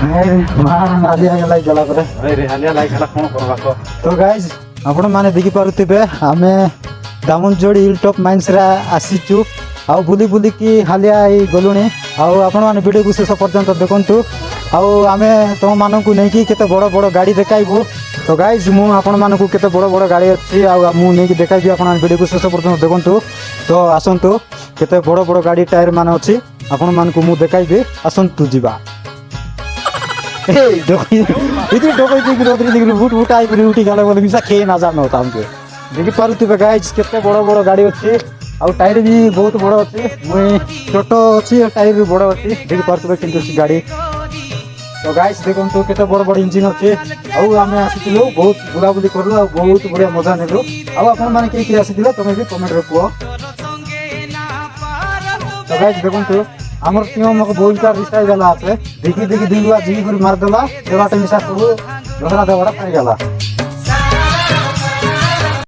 तो गाइज आपण मैंने देखी पारे आम दामनजोड़ी हिल टॉप माइंस आसीचु आउ बुली बुली की हालिया गलुणी आपण मैंने वीडियो को शेष पर्यंत देखु आम तुम मानक नहीं केते बड़ बड़ गाड़ी देखाइबू। तो गाइज मुझे मानक केते बड़ बड़ गाड़ी अच्छी मुझे देखाइबी आप वीडियो को शेष पर्यंत देखु। तो आसतु केते बड़ बड़ गाड़ी टायर मान अच्छी आपण मानक मुझे देखाइबी आसतु जीवा बुट बुट आई उठी गला बोले मिसा खे ना जानो हमके देखी पारुथिबे गाइज केते बड़ बड़ गाड़ी अच्छी आउ टायर भी बहुत बड़ अच्छी मुई छोट अच्छी टायर भी बड़ अच्छी देखी पारुथिबे किंतु गाड़ी। तो गाइज देखो केते बड़ बड़ इंजिन अच्छी आम आसीलु बहुत बुलाबुली करूँ बहुत बढ़िया मजा नेलु आपण मैंने किए आसीथिले तुम भी कमेंट रे कुह। तो गाइज देखो आमर टीम मको बोलता रिस्टाई गला देखी देखी दुआ जी मारदेला देवाटा मिसा सब दसरा देवाटा पाई गला।